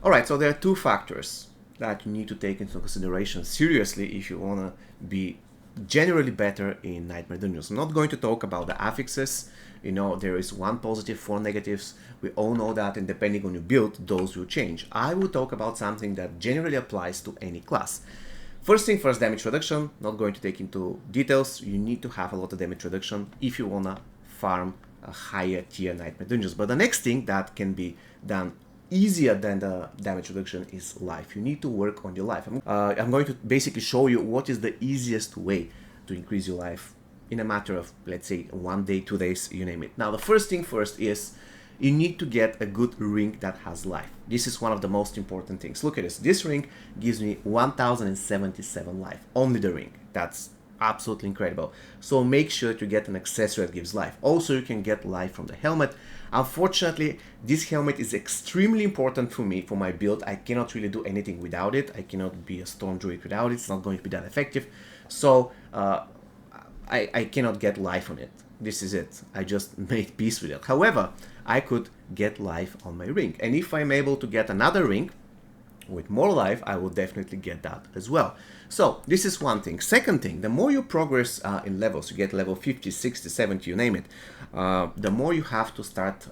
Alright, so there are two factors that you need to take into consideration seriously if you want to be generally better in Nightmare Dungeons. I'm not going to talk about the affixes. You know, there is one positive, four negatives. We all know that, and depending on your build, those will change. I will talk about something that generally applies to any class. First thing first, damage reduction. Not going to take into details. You need to have a lot of damage reduction if you want to farm a higher tier Nightmare Dungeons. But the next thing that can be done easier than the damage reduction is life. You need to work on your life. I'm going to basically show you what is the easiest way to increase your life in a matter of, let's say, 1 day, 2 days, you name it. Now, the first thing first is you need to get a good ring that has life. This is one of the most important things. Look at this. This ring gives me 1077 life. Only the ring. That's absolutely incredible. So make sure to get an accessory that gives life. Also, you can get life from the helmet. Unfortunately, this helmet is extremely important for me, for my build. I cannot really do anything without it. I cannot be a storm druid without it. It's not going to be that effective. So I cannot get life on it. This is it. I just made peace with it. However, I could get life on my ring. And if I'm able to get another ring with more life, I will definitely get that as well. So this is one thing. Second thing, the more you progress in levels, you get level 50, 60, 70, you name it, the more you have to start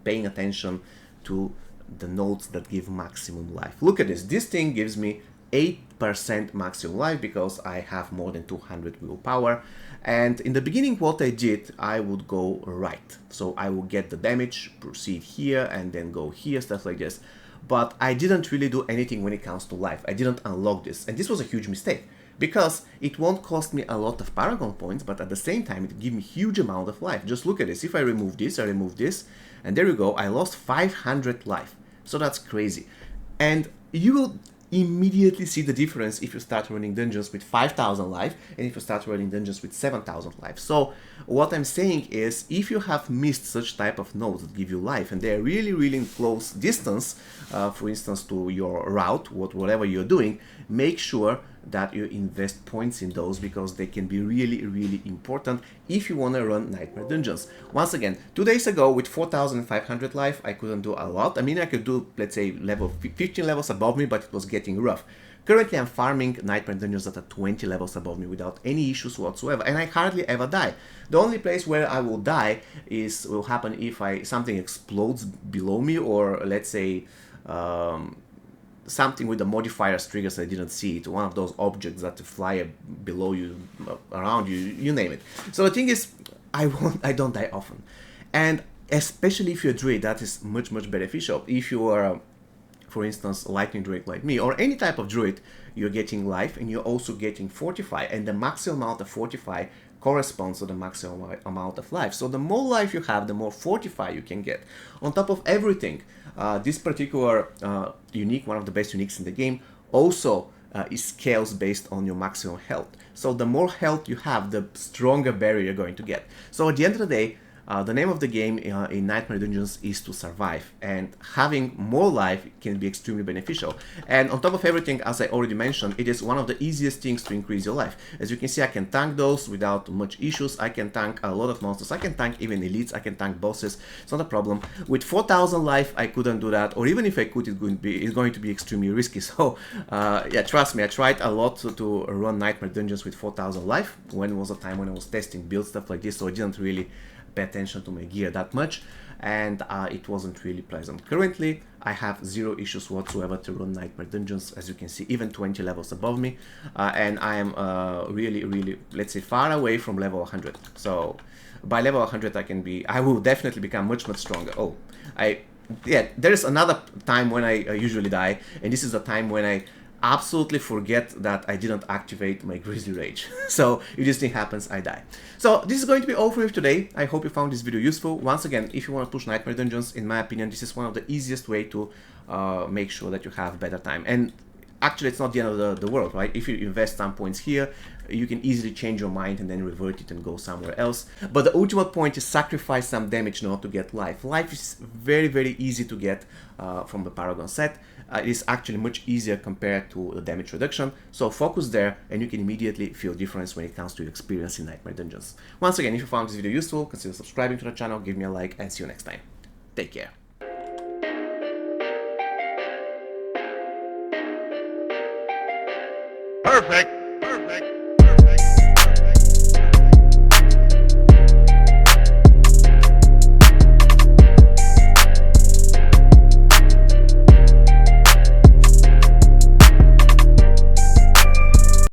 paying attention to the nodes that give maximum life. Look at this. This thing gives me 8% maximum life because I have more than 200 willpower. And in the beginning, what I did, I would go right. So I will get the damage, proceed here, and then go here, stuff like this. But I didn't really do anything when it comes to life. I didn't unlock this. And this was a huge mistake because it won't cost me a lot of Paragon points, but at the same time, it gives me huge amount of life. Just look at this. If I remove this, and there you go. I lost 500 life. So that's crazy. And you will immediately see the difference if you start running dungeons with 5,000 life and if you start running dungeons with 7,000 life. So what I'm saying is, if you have missed such type of nodes that give you life and they're really in close distance, for instance to your route, whatever you're doing, make sure that you invest points in those because they can be really important if you want to run Nightmare Dungeons. Once again, 2 days ago with 4,500 life, I couldn't do a lot. I mean, I could do, let's say, level 15 levels above me, but it was getting rough. Currently, I'm farming Nightmare Dungeons that are 20 levels above me without any issues whatsoever, and I hardly ever die. The only place where I will die will happen if something explodes below me, or let's say something with the modifiers triggers I didn't see it, one of those objects that fly below you, around you, you name it. So the thing is, I don't die often. And especially if you're a druid, that is much beneficial. If you are, for instance, a lightning druid like me, or any type of druid, you're getting life and you're also getting fortify, and the maximum amount of fortify corresponds to the maximum amount of life. So the more life you have, the more fortify you can get. On top of everything, this particular unique, one of the best uniques in the game, also is scales based on your maximum health. So the more health you have, the stronger barrier you're going to get. So at the end of the day, the name of the game in Nightmare Dungeons is to survive, and having more life can be extremely beneficial. And on top of everything, as I already mentioned, it is one of the easiest things to increase your life. As you can see, I can tank those without much issues. I can tank a lot of monsters. I can tank even elites. I can tank bosses. It's not a problem. With 4,000 life, I couldn't do that, or even if I could, it's going to be extremely risky. So yeah, trust me, I tried a lot to run Nightmare Dungeons with 4,000 life. When was the time when I was testing build stuff like this, so I didn't really pay attention to my gear that much, and it wasn't really pleasant. Currently, I have zero issues whatsoever to run Nightmare Dungeons, as you can see, even 20 levels above me, and I am really, let's say, far away from level 100. So by level 100, I will definitely become much stronger. Yeah, there is another time when I usually die, and this is the time when I absolutely forget that I didn't activate my Grizzly Rage. So if this thing happens, I die. So this is going to be all for you today. I hope you found this video useful. Once again, if you want to push Nightmare Dungeons, in my opinion, this is one of the easiest way to make sure that you have better time. And actually, it's not the end of the world, right? If you invest some points here, you can easily change your mind and then revert it and go somewhere else. But the ultimate point is sacrifice some damage in order to get life. Life is very easy to get from the Paragon set. It is actually much easier compared to the damage reduction. So focus there and you can immediately feel difference when it comes to your experience in Nightmare Dungeons. Once again, if you found this video useful, consider subscribing to the channel, give me a like, and see you next time. Take care. perfect.